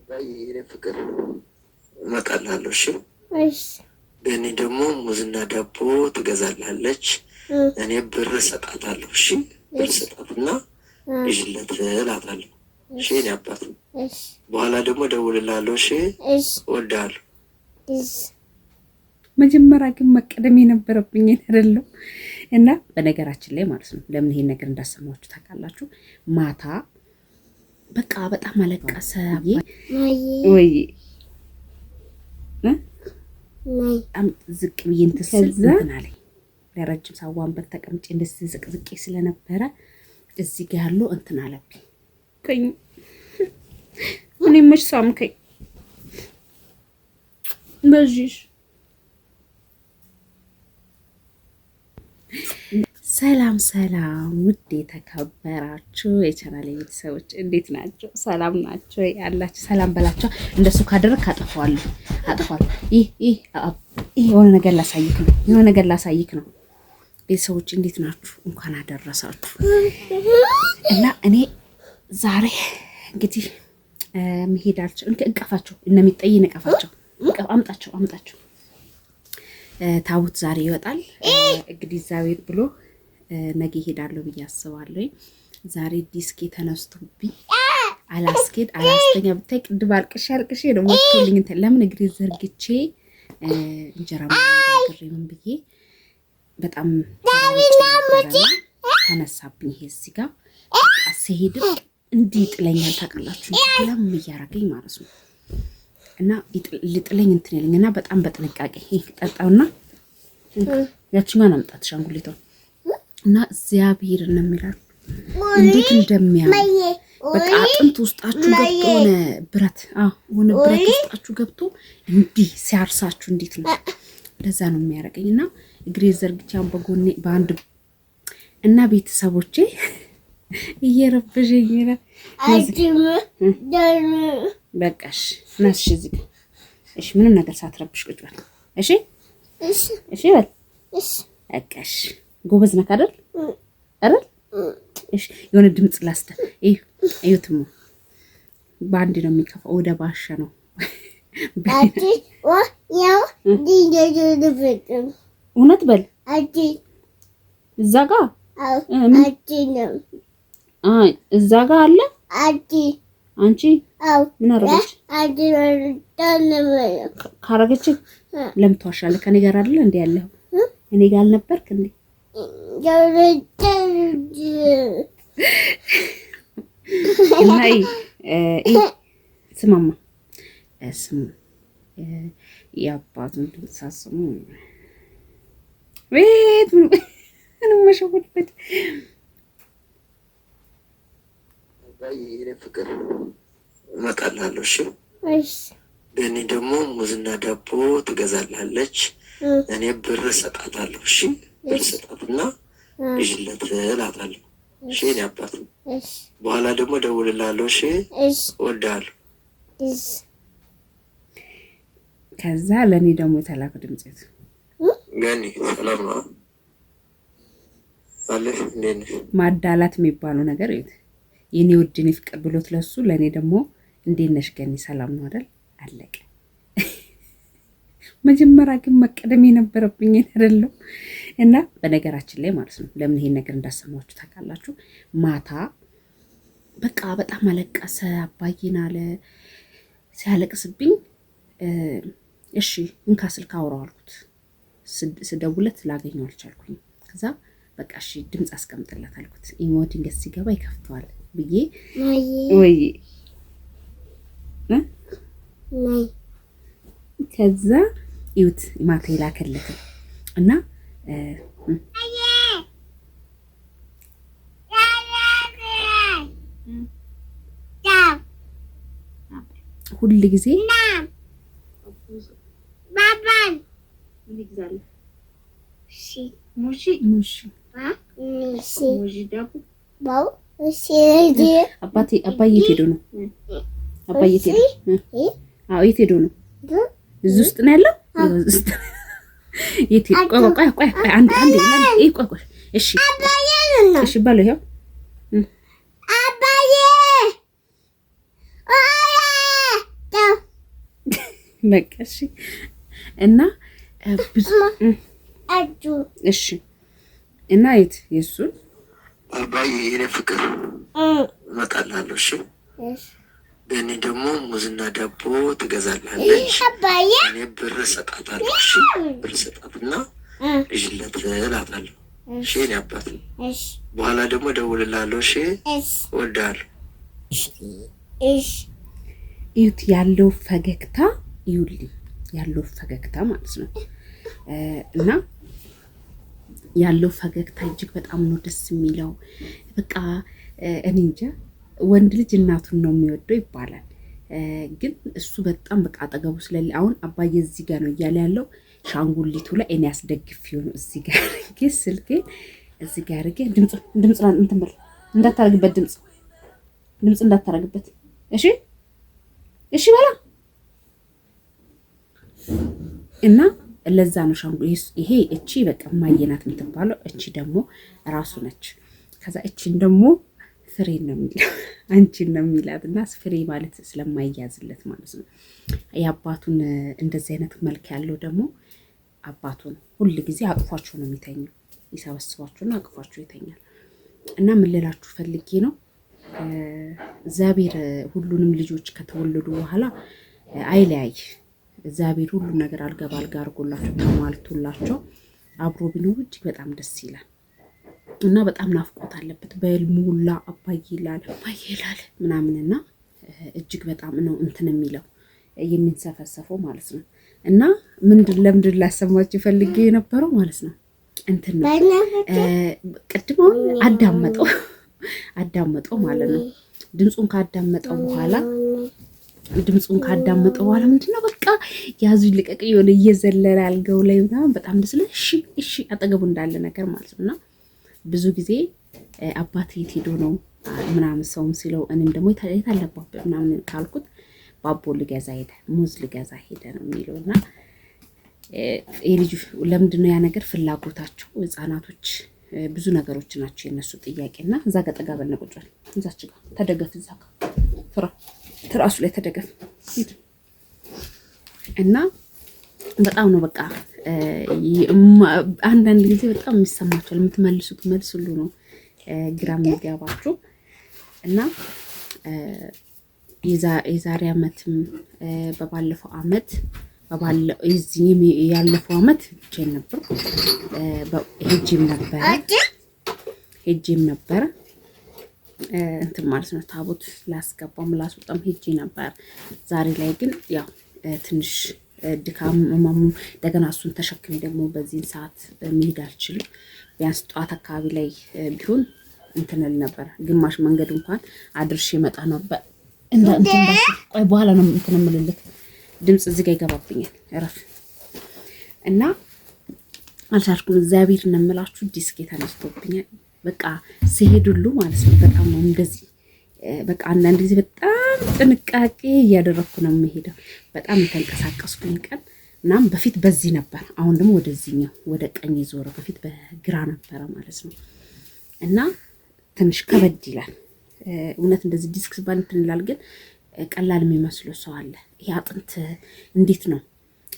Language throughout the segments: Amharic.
የኔ ፍቅር እመጣልሃለሁ። እሺ እሺ። እኔ ደግሞ ሙዝና ዳቦ ትገዛልሃለች፣ እኔ ብር እሰጣታለሁ። እሺ ብር እሰጣትና ይዤለት እላታለሁ። እሺ የኔ አባት፣ በኋላ ደግሞ እደውልልሃለሁ። እሺ እወድሃለሁ። መጀመሪያ ግን መቀደም የነበረብኝ አይደለም። እና በነገራችን ላይ ማለት ነው ለምን ይሄን ነገር እንዳሰማችሁ ታውቃላችሁ? ማታ በቃ በጣም አለቀሰ ወይ በጣም ዝቅ ብዬ እንትን አለኝ። ለረጅም ሰዓት ወንበር ተቀምጬ እንደዚህ ዝቅ ስለነበረ እዚህ ጋር ያለው እንትን አለብኝ። እኔ መች ሳምከኝ በዚህ። ሰላም ሰላም፣ ውድ የተከበራችሁ የቻናሌ ቤተሰቦች እንዴት ናቸው? ሰላም ናቸው ያላችሁ? ሰላም በላቸው። እንደሱ ካደረክ አጠፋዋለሁ። ይህ የሆነ ነገር ላሳይክ ነው። ቤተሰቦች እንዴት ናችሁ? እንኳን አደረሳችሁ። እና እኔ ዛሬ እንግዲህ መሄዳቸው እንቀፋቸው እነሚጠይ ነቀፋቸው አምጣቸው ታቦት ዛሬ ይወጣል። እንግዲህ እግዚአብሔር ብሎ ነገ እሄዳለሁ ብዬ አስባለሁ። ዛሬ ዲስኬ ተነስቶብኝ አላስተኛ ብታይ ቅድም አልቅሼ ነው ወጥቶልኝ እንትን ለምን እግሬ ዘርግቼ እንጀራ ማጋገር ምን ብዬ በጣም ተነሳብኝ። ይሄ እዚህ ጋር ሲሄድ እንዲህ ጥለኛል ታውቃላችሁ፣ ለምን እያደረገኝ ማለት ነው። እና ልጥለኝ እንትን ይለኝና በጣም በጥንቃቄ ጠጣውና ያቺኛን አምጣት ሻንጉሊቷ እና እግዚአብሔር ነው የሚላል እንዴት እንደሚያምር በቃ አጥንት ውስጣችሁ ገብቶ ሆነ ብረት ውስጣችሁ ገብቶ እንዲህ ሲያርሳችሁ እንዴት ነው ለዛ ነው የሚያረገኝና እግሬ ዘርግቻን በጎኔ በአንድ እና ቤተሰቦቼ እየረበሸኝ ነው። በቃሽ ናሽ እዚህ ጋር እሺ፣ ምንም ነገር ሳትረብሽ ቁጭ በል እሺ በል በቃሽ። ጎበዝ ነህ አይደል? እሺ የሆነ ድምጽ ላስተ እዩትማ፣ በአንድ ነው የሚከፋው። ወደ ባሻ ነው እውነት በል እዛ ጋ እዛ ጋ አለ አንቺ ምን አረጋች? ካረገች ለምን ትዋሻለህ? ከኔ ጋር አይደል እንዴ ያለው? እኔ ጋር አልነበርክ እንዴ? ናይ ስማማ ስሙ ያባቱን ተሳስሙ ወይት ምንም መሸወድበት የኔ ፍቅር እመጣልሃለሁ። እሺ እኔ ደግሞ ሙዝና ዳቦ ትገዛልሃለች፣ እኔ ብር እሰጣታለሁ። እሺ ብር እሰጣትና ይዤለት እላታለሁ። እሺ የኔ አባት፣ በኋላ ደግሞ እደውልልሃለሁ። እሺ እወድሃለሁ። ከዛ ለእኔ ደግሞ የተላከ ድምጽት ገኒ ሰላም ነው አለሽ? እንዴት ነሽ? ማዳላት የሚባለው ነገር የኔ ውድኔ ፍቅር ብሎት ለሱ ለኔ ደግሞ እንዴት ነሽ ገኒ ሰላም ነው አይደል? አለቀ። መጀመሪያ ግን መቀደም የነበረብኝ አይደለም። እና በነገራችን ላይ ማለት ነው ለምን ይሄን ነገር እንዳሰማችሁ ታውቃላችሁ? ማታ በቃ በጣም አለቀሰ። አባዬን አለ ሲያለቅስብኝ እሺ እንካ ስልክ አውራው አልኩት። ስደውለት ላገኘው አልቻልኩኝ። ከዛ በቃ እሺ ድምጽ አስቀምጥለት አልኩት። ኢሞቲንግ ሲገባ ይከፍተዋል ብዬ ወይ ከዛ ይውት ማታ ይላከለት እና ሁሉ ጊዜ ባባን ይግዛል። እሺ ሙሺ ዳቡ ባው እሺ አባዬ ሄዶ ነው። አባዬ ሄዶ አዎ የት ሄዶ ነው? እዚህ ውስጥ ነው ያለው። እዚህ ውስጥ የት ቆይ አንዴ ቆይ እሺ እሺ ባለው ይሄው አባዬ በቃ እሺ። እና ብዙ እሺ። እና የእሱን አባዬ የኔ ፍቅር እመጣልሃለሁ። እሺ በእኔ ደግሞ ሙዝና ዳቦ ትገዛልሃለች። እኔ ብር እሰጣታለሁ። እሺ ብር እሰጣትና ይዤለት እላታለሁ። እሺ የኔ አባት በኋላ ደግሞ እደውልልሃለሁ። እሺ እወድሃለሁ። እዩት ያለው ፈገግታ፣ ይኸውልኝ ያለው ፈገግታ ማለት ነው። እና ያለው ፈገግታ እጅግ በጣም ነው ደስ የሚለው። በቃ እኔ እንጃ ወንድ ልጅ እናቱን ነው የሚወደው ይባላል። ግን እሱ በጣም በቃ አጠገቡ ስለሌለ አሁን አባዬ እዚህ ጋር ነው እያለ ያለው ሻንጉሊቱ ላይ እኔ አስደግፌው ነው እዚህ ጋር አድርጌ ስልኬን እዚህ ጋር አድርጌ ድምፅ እንትን በል እንዳታረግበት፣ ድምፅ እንዳታረግበት። እሺ እሺ በላ እና ለዛ ነው ይሄ እቺ በቃ ማየናት የምትባለው። እቺ ደግሞ ራሱ ነች። ከዛ እቺን ደግሞ ፍሬን ነው የሚለው አንቺን ነው የሚላት እና ፍሬ ማለት ስለማይያዝለት ማለት ነው። የአባቱን እንደዚህ አይነት መልክ ያለው ደግሞ አባቱን ሁል ጊዜ አቅፏቸው ነው የሚተኘው። ይሰበስባቸውና አቅፏቸው ይተኛል። እና ምን ልላችሁ ፈልጌ ነው እግዚአብሔር ሁሉንም ልጆች ከተወለዱ በኋላ አይለያይ። እግዚአብሔር ሁሉን ነገር አልጋ ባልጋ አድርጎላቸው ተሟልቶላቸው አብሮ ቢኖሩ እጅግ በጣም ደስ ይላል። እና በጣም ናፍቆት አለበት። በህልሙላ አባዬ ይላል ምናምንና እጅግ በጣም ነው እንትን የሚለው የሚንሰፈሰፈው ማለት ነው። እና ለምንድን ላሰማችሁ ፈልጌ የነበረው ማለት ነው እንትን ነው ቅድም አዳመጠው ማለት ነው። ድምፁን ካዳመጠው በኋላ ምንድነው በቃ ያዙ ልቀቅ የሆነ እየዘለለ አልጋው ላይ ምናምን በጣም ደስ ይላል። እሺ አጠገቡ እንዳለ ነገር ማለት ነው። እና ብዙ ጊዜ አባት የት ሄዶ ነው ምናምን ሰውም ሲለው እኔም ደግሞ የታለባበት ምናምን ካልኩት ባቦ ልገዛ ሄደ፣ ሙዝ ልገዛ ሄደ ነው የሚለው። እና የልጁ ለምንድነው ያ ነገር ፍላጎታቸው ህፃናቶች ብዙ ነገሮች ናቸው የነሱ ጥያቄ። እና እዛ ጋር ጠጋ በልና ቁጭ በል እዛች ጋር ተደገፍ፣ እዛ ጋር ትራሱ ላይ ተደገፍ። እና በጣም ነው በቃ አንዳንድ ጊዜ በጣም የሚሰማቸዋል። የምትመልሱት መልስ ሁሉ ነው ግራ የሚገባችሁ። እና የዛሬ ዓመትም በባለፈው ዓመት ያለፈው ዓመት ሄጄም ነበረ እንትን ማለት ነው። ታቦት ላስገባም ላስወጣም ሄጄ ነበር። ዛሬ ላይ ግን ያው ትንሽ ድካም ማሙ እንደገና እሱን ተሸክሜ ደግሞ በዚህን ሰዓት መሄድ አልችልም። ቢያንስ ጠዋት አካባቢ ላይ ቢሆን እንትንል ነበር። ግማሽ መንገድ እንኳን አድርሼ መጣ ነበር። ቆይ በኋላ ነው እንትን የምልልህ። ድምፅ እዚህ ጋር ይገባብኛል። እረፍ እና አልቻልኩም። እግዚአብሔር ነው የምላችሁ። ዲስክ ተነስቶብኛል። በቃ ሲሄድ ሁሉ ማለት ነው በጣም ነው እንደዚህ በቃ አንዳንድ ጊዜ በጣም ጥንቃቄ እያደረኩ ነው የምሄደው። በጣም የተንቀሳቀስኩኝ ቀን ምናምን በፊት በዚህ ነበር፣ አሁን ደግሞ ወደዚህኛው ወደ ቀኝ ዞረ። በፊት በግራ ነበረ ማለት ነው። እና ትንሽ ከበድ ይላል እውነት እንደዚህ ዲስክ ሲባል እንትን ይላል። ግን ቀላል የሚመስለው ሰው አለ። ይሄ አጥንት እንዴት ነው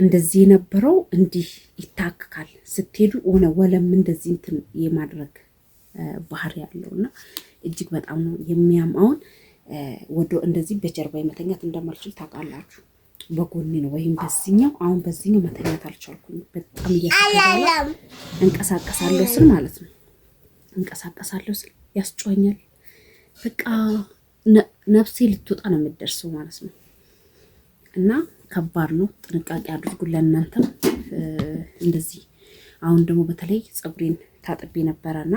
እንደዚህ የነበረው እንዲህ ይታክካል። ስትሄዱ ሆነ ወለም እንደዚህ እንትን የማድረግ ባህሪ ያለውና እጅግ በጣም ነው የሚያማውን። ወዶ እንደዚህ በጀርባ መተኛት እንደማልችል ታውቃላችሁ። በጎኔ ነው ወይም በዚህኛው። አሁን በዚህኛው መተኛት አልቻልኩኝ። በጣም እያስከራለ እንቀሳቀሳለሁ ስል ማለት ነው እንቀሳቀሳለሁ ስል ያስጮኛል። በቃ ነፍሴ ልትወጣ ነው የምትደርሰው ማለት ነው። እና ከባድ ነው። ጥንቃቄ አድርጉ ለእናንተም እንደዚህ። አሁን ደግሞ በተለይ ፀጉሬን ታጥቤ ነበረና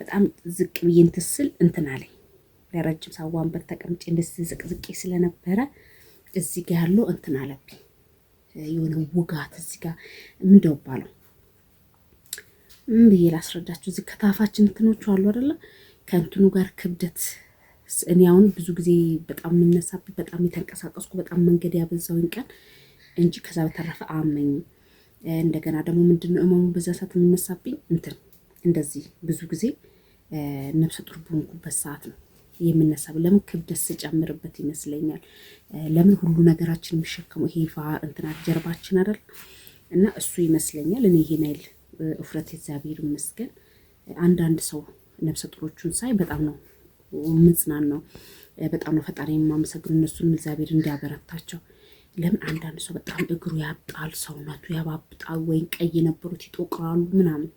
በጣም ዝቅ ብዬ እንትን ስል እንትን አለኝ። ለረጅም ሰዓት ወንበር ተቀምጬ እንደዚህ ዝቅዝቄ ስለነበረ እዚህ ጋር ያለው እንትን አለብኝ። የሆነ ውጋት እዚህ ጋር ምንድነው ባለው ብዬ ላስረዳችሁ። እዚህ ከታፋችን እንትኖቹ አሉ አይደለ? ከእንትኑ ጋር ክብደት እኔ አሁን ብዙ ጊዜ በጣም የምነሳብኝ በጣም የተንቀሳቀስኩ በጣም መንገድ ያበዛውኝ ቀን እንጂ ከዛ በተረፈ አመኝም። እንደገና ደግሞ ምንድነው እመሙ በዛ ሰዓት የምነሳብኝ እንትን እንደዚህ ብዙ ጊዜ ነፍሰ ጡር በሆንኩበት ሰዓት ነው የምነሳብ። ለምን ክብደት ስጨምርበት ይመስለኛል። ለምን ሁሉ ነገራችን የሚሸከመው ይሄ እንትና ጀርባችን አይደል? እና እሱ ይመስለኛል። እኔ ይሄን አይል እፍረት እግዚአብሔር ይመስገን። አንዳንድ ሰው ነፍሰ ጡሮቹን ሳይ በጣም ነው ምጽናን ነው፣ በጣም ነው ፈጣሪ የማመሰግን እነሱን እግዚአብሔር እንዲያበረታቸው። ለምን አንዳንድ ሰው በጣም እግሩ ያብጣል፣ ሰውነቱ ያባብጣል፣ ወይን ቀይ የነበሩት ይጦቅራሉ ምናምን።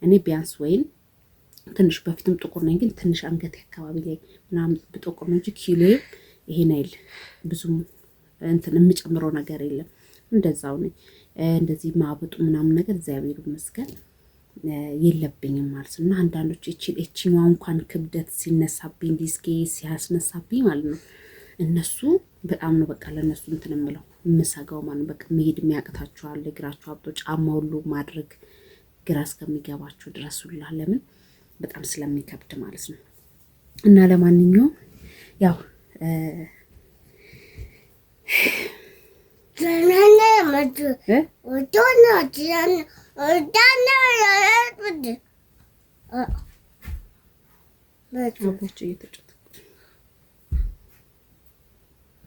እኔ ቢያንስ ወይን ትንሽ በፊትም ጥቁር ነኝ፣ ግን ትንሽ አንገቴ አካባቢ ላይ ምናምን ብጠቁር ነው እንጂ ኪሎዬ ይሄን አይል ብዙም እንትን የምጨምረው ነገር የለም። እንደዛው ነኝ። እንደዚህ ማበጡ ምናምን ነገር እግዚአብሔር ይመስገን የለብኝም ማለት ነው። እና አንዳንዶች እቺኛዋ እንኳን ክብደት ሲነሳብኝ ዲስኬ ሲያስነሳብኝ ማለት ነው እነሱ በጣም ነው በቃ ለነሱ እንትን የምለው የምሰጋው ማለት በቃ መሄድ የሚያቅታቸዋል፣ እግራቸው አብጦ ጫማ ሁሉ ማድረግ ግራ እስከሚገባቸው ድረስ ሁላ ለምን በጣም ስለሚከብድ ማለት ነው። እና ለማንኛውም ያው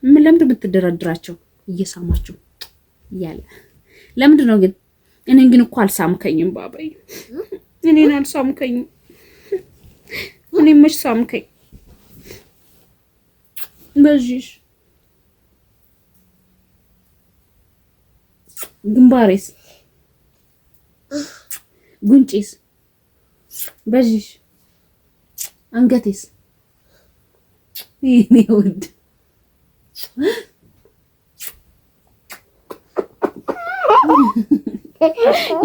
ምን ለምንድን የምትደረድራቸው እየሳማቸው እያለ ለምንድን ነው ግን? እኔን ግን እኮ አልሳምከኝም ባባዬ፣ እኔን አልሳምከኝም። እኔ መች ሳምከኝ? በዚሽ ግንባሬስ፣ ጉንጬስ፣ በዚሽ አንገቴስ ይሄ ውድ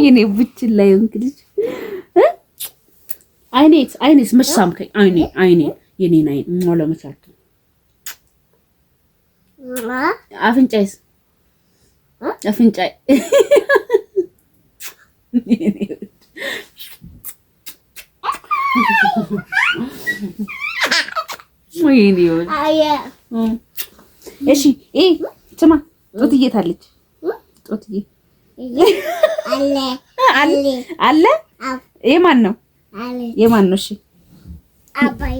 ይኔ ብቻ ላይ እንግዲህ አይኔስ መች ሳምከኝ? አይኔ የኔን አይን ሞላ መቻልኩ። አፍንጫይስ አፍንጫይ እሺ ስማ፣ ጦትዬ ታለች። ጦትዬ አለ። የማን ነው? የማን ነው? እሺ አባዬ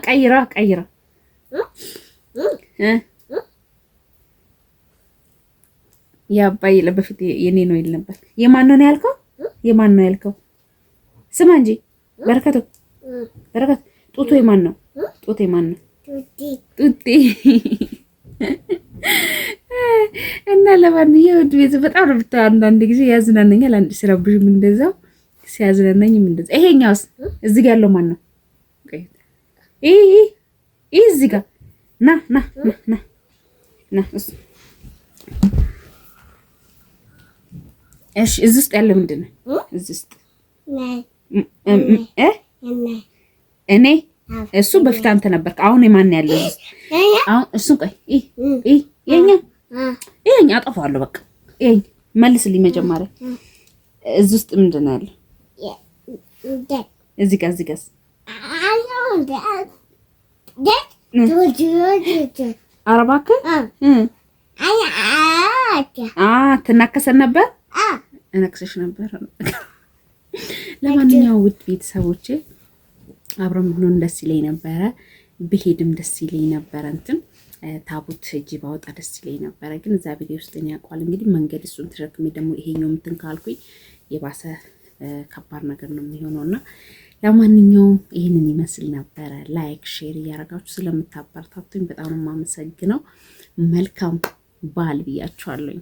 ቀይራ የአባዬ ለበፊት የኔ ነው ይል ነበር። የማን ነው ያልከው? የማን ነው ያልከው? ስማ እንጂ በረከቱ ጡቱ የማን ነው? ጡቱ የማን ነው? ጡቴ እና ለማንኛውም ውድ ቤት በጣም ነው ብታይ፣ አንዳንድ ጊዜ ያዝናናኛል። አንድ ሲረብሽም እንደዛው ሲያዝናናኝም እንደዛ። ይሄኛውስ እዚህ ጋር ያለው ማን ነው? ይሄ እዚህ ጋር ና እሱ። እሺ እዚህ ውስጥ ያለው ምንድን ነው? እዚህ ውስጥ እኔ እሱ በፊት አንተ ነበርክ። አሁን የማን ያለው? አሁን እሱ ቆይ ይሄኛ አጠፋዋለሁ። በቃ ይሄኝ መልስልኝ መጀመሪያ። እዚህ ውስጥ ምንድን ነው ያለው? እዚህ ጋር ኧረ እባክህ ትናከሰን ነበር። እነክሰሽ ነበር። ለማንኛውም ውድ ቤተሰቦቼ አብረን ብንሆን ደስ ይለኝ ነበረ፣ ብሄድም ደስ ይለኝ ነበረ። እንትን ታቦት እጅ ባወጣ ደስ ይለኝ ነበረ። ግን እዛ ቪዲዮ ውስጥ ያውቃል እንግዲህ መንገድ እሱን ተሸክሜ ደግሞ ይሄኛው እንትን ካልኩኝ የባሰ ከባድ ነገር ነው የሚሆነውና ለማንኛውም ይህንን ይመስል ነበረ። ላይክ ሼር እያደረጋችሁ ስለምታበረታቱኝ በጣም የማመሰግነው። መልካም በዓል ብያችኋለሁ።